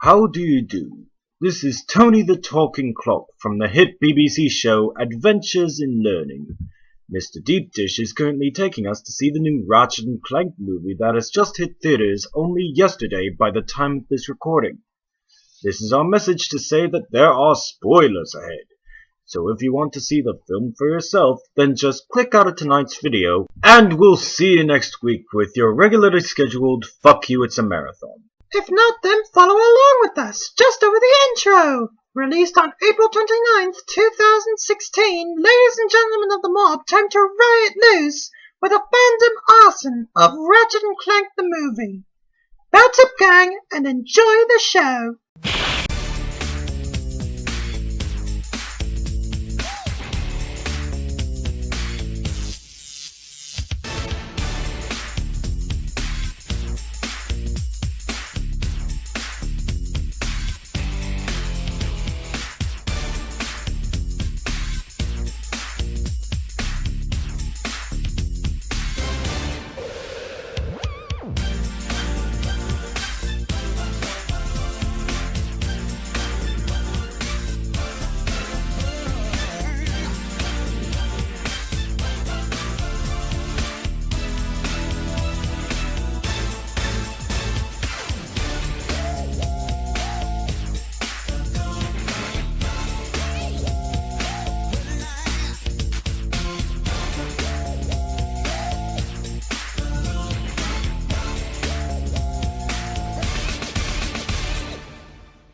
How do you do? This is Tony the Talking Clock from the hit BBC show Adventures in Learning. Mr. Deep Dish is currently taking us to see the new Ratchet and Clank movie that has just hit theaters only yesterday by the time of this recording. This is our message to say that there are spoilers ahead. So if you want to see the film for yourself, then just click out of tonight's video, and we'll see you next week with your regularly scheduled Fuck You It's a Marathon. If not, then follow along with us, just over the intro! Released on April 29th, 2016, ladies and gentlemen of the mob, time to riot loose with a fandom arson of Ratchet and Clank the movie. Bats up, gang, and enjoy the show!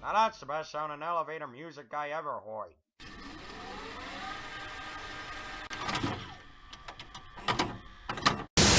Now that's the best sounding elevator music I ever heard.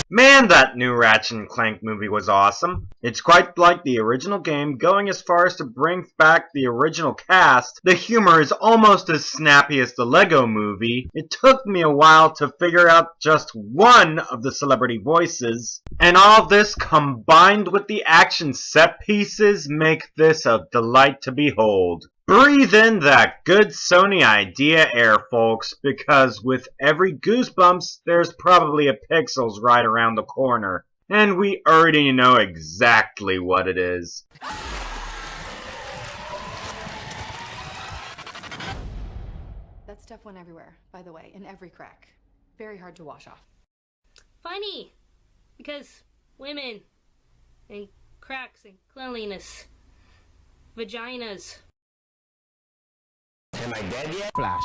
Man, that new Ratchet and Clank movie was awesome. It's quite like the original game, going as far as to bring back the original cast. The humor is almost as snappy as the Lego movie. It took me a while to figure out just one of the celebrity voices. And all this combined with the action set pieces make this a delight to behold. Breathe in that good Sony idea air, folks, because with every Goosebumps, there's probably a Pixels right around the corner. And we already know exactly what it is. That stuff went everywhere, by the way, in every crack. Very hard to wash off. Funny, because women and cracks and cleanliness, vaginas. Am I dead yet? Flash.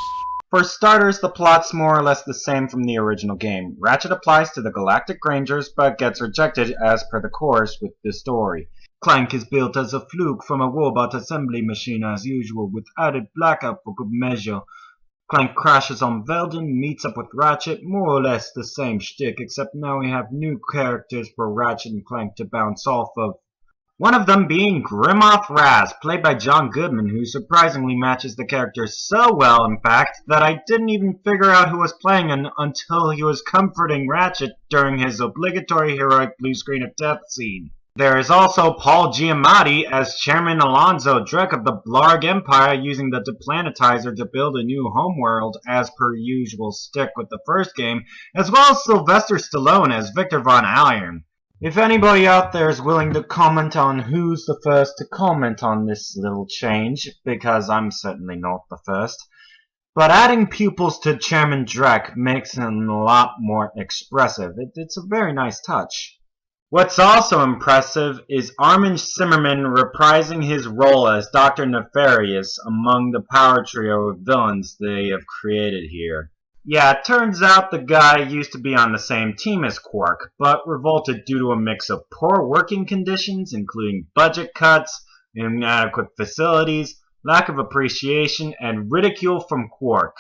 For starters, the plot's more or less the same from the original game. Ratchet applies to the Galactic Rangers, but gets rejected as per the course with the story. Clank is built as a fluke from a robot assembly machine as usual, with added blackout for good measure. Clank crashes on Veldin, meets up with Ratchet, more or less the same shtick, except now we have new characters for Ratchet and Clank to bounce off of. One of them being Grimoth Raz, played by John Goodman, who surprisingly matches the character so well, in fact, that I didn't even figure out who was playing him until he was comforting Ratchet during his obligatory heroic blue screen of death scene. There is also Paul Giamatti as Chairman Alonzo Drek of the Blarg Empire, using the Deplanetizer to build a new homeworld as per usual stick with the first game, as well as Sylvester Stallone as Victor Von Iron. If anybody out there is willing to comment on who's the first to comment on this little change, because I'm certainly not the first, but adding pupils to Chairman Drek makes him a lot more expressive. It's a very nice touch. What's also impressive is Armin Zimmerman reprising his role as Dr. Nefarious among the power trio of villains they have created here. Yeah, it turns out the guy used to be on the same team as Quark, but revolted due to a mix of poor working conditions, including budget cuts, inadequate facilities, lack of appreciation, and ridicule from Quark.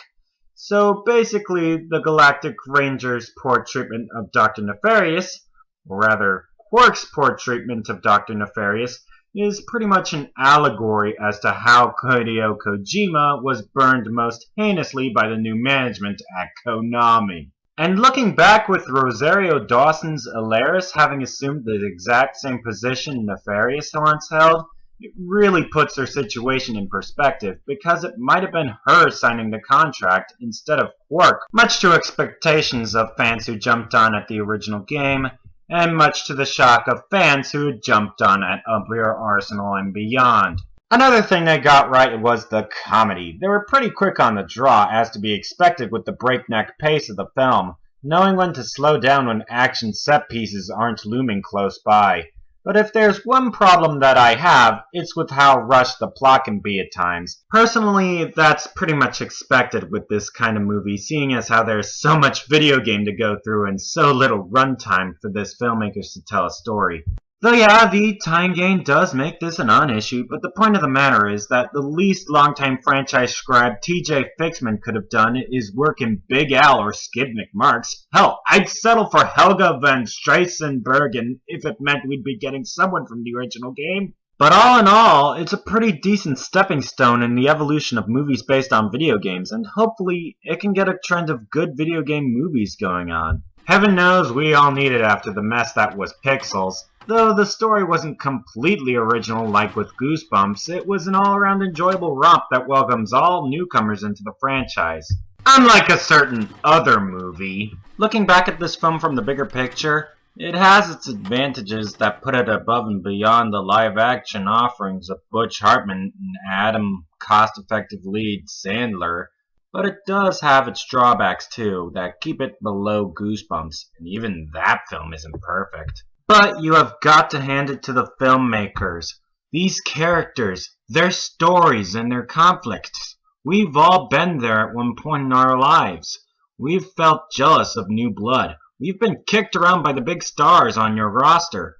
So basically, the Galactic Rangers' poor treatment of Dr. Nefarious, or rather, Quark's poor treatment of Dr. Nefarious, is pretty much an allegory as to how Hideo Kojima was burned most heinously by the new management at Konami. And looking back with Rosario Dawson's Alaris having assumed the exact same position Nefarious once held, it really puts her situation in perspective, because it might have been her signing the contract instead of Quark, much to expectations of fans who jumped on at the original game, and much to the shock of fans who had jumped on at Uglier Arsenal and beyond. Another thing they got right was the comedy. They were pretty quick on the draw, as to be expected with the breakneck pace of the film, knowing when to slow down when action set pieces aren't looming close by. But if there's one problem that I have, it's with how rushed the plot can be at times. Personally, that's pretty much expected with this kind of movie, seeing as how there's so much video game to go through and so little runtime for this filmmakers to tell a story. Though yeah, the time gain does make this a non-issue, but the point of the matter is that the least longtime franchise scribe TJ Fixman could have done is work in Big Al or Skid McMarx. Hell, I'd settle for Helga van Straissenbergen if it meant we'd be getting someone from the original game. But all in all, it's a pretty decent stepping stone in the evolution of movies based on video games, and hopefully it can get a trend of good video game movies going on. Heaven knows we all need it after the mess that was Pixels. Though the story wasn't completely original like with Goosebumps, it was an all-around enjoyable romp that welcomes all newcomers into the franchise. Unlike a certain other movie. Looking back at this film from the bigger picture, it has its advantages that put it above and beyond the live-action offerings of Butch Hartman and Adam cost-effective lead Sandler, but it does have its drawbacks too that keep it below Goosebumps, and even that film isn't perfect. But you have got to hand it to the filmmakers. These characters, their stories, and their conflicts. We've all been there at one point in our lives. We've felt jealous of new blood. We've been kicked around by the big stars on your roster.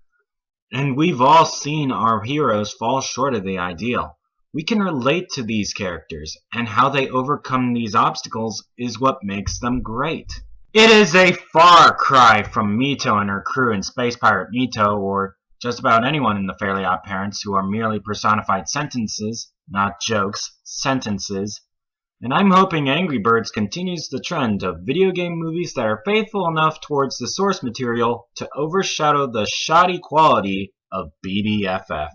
And we've all seen our heroes fall short of the ideal. We can relate to these characters, and how they overcome these obstacles is what makes them great. It is a far cry from Mito and her crew in Space Pirate Mito, or just about anyone in the Fairly Odd Parents who are merely personified sentences, not jokes, sentences. And I'm hoping Angry Birds continues the trend of video game movies that are faithful enough towards the source material to overshadow the shoddy quality of BDFF.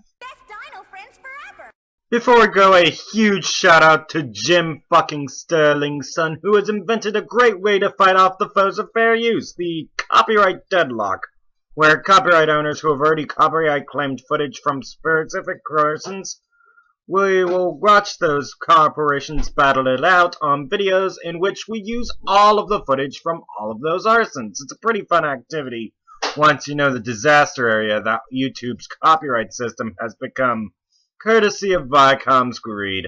Before we go, a huge shout out to Jim fucking Sterling's son, who has invented a great way to fight off the foes of fair use, the copyright deadlock, where copyright owners who have already copyright claimed footage from specific persons, we will watch those corporations battle it out on videos in which we use all of the footage from all of those arsons. It's a pretty fun activity once you know the disaster area that YouTube's copyright system has become, courtesy of Viacom's greed.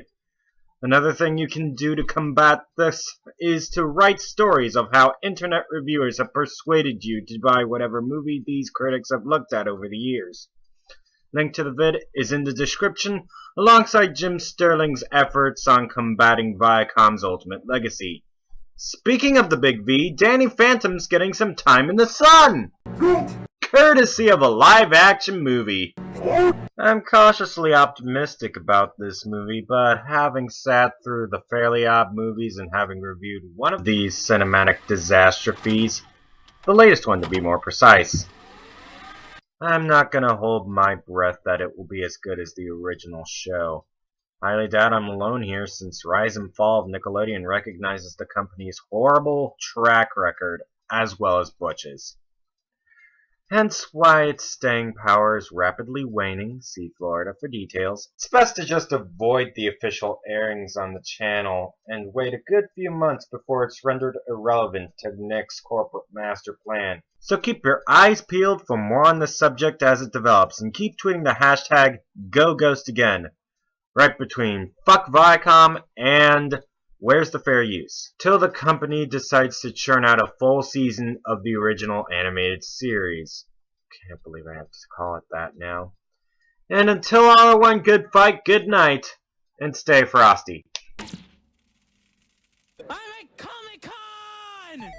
Another thing you can do to combat this is to write stories of how internet reviewers have persuaded you to buy whatever movie these critics have looked at over the years. Link to the vid is in the description, alongside Jim Sterling's efforts on combating Viacom's ultimate legacy. Speaking of the big V, Danny Phantom's getting some time in the sun! Courtesy of a live-action movie. I'm cautiously optimistic about this movie, but having sat through the Fairly Odd movies and having reviewed one of these cinematic disastrophes, the latest one to be more precise, I'm not gonna hold my breath that it will be as good as the original show. Highly doubt I'm alone here, since Rise and Fall of Nickelodeon recognizes the company's horrible track record as well as Butch's. Hence why its staying power is rapidly waning. See Florida for details. It's best to just avoid the official airings on the channel and wait a good few months before it's rendered irrelevant to Nick's corporate master plan. So keep your eyes peeled for more on the subject as it develops, and keep tweeting the hashtag #GoGhostAgain, right between fuck Viacom and where's the fair use, till the company decides to churn out a full season of the original animated series. Can't believe I have to call it that now. And until all are one good fight, good night, and stay frosty. I'm at Comic-Con!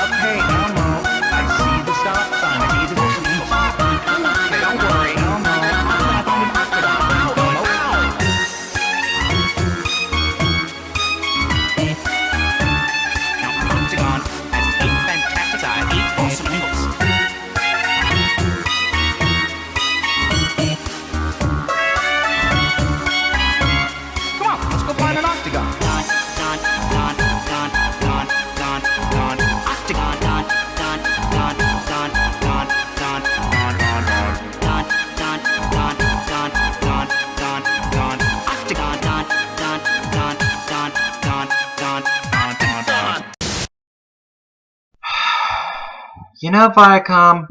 Okay, Elmo, I see the stop sign. I need to change. Okay, don't worry, Elmo. I'm not going to knock it off. Elmo, Now, Octagon has 8 fantastic eyes, 8 awesome angles. You know, Viacom,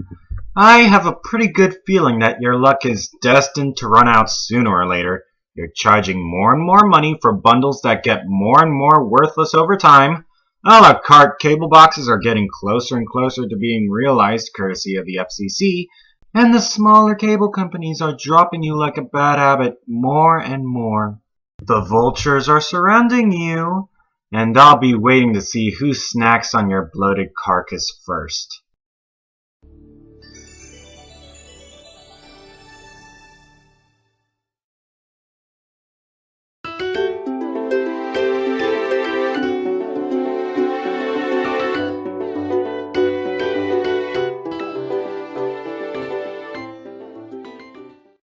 I have a pretty good feeling that your luck is destined to run out sooner or later. You're charging more and more money for bundles that get more and more worthless over time. A la carte cable boxes are getting closer and closer to being realized courtesy of the FCC, and the smaller cable companies are dropping you like a bad habit more and more. The vultures are surrounding you, and I'll be waiting to see who snacks on your bloated carcass first.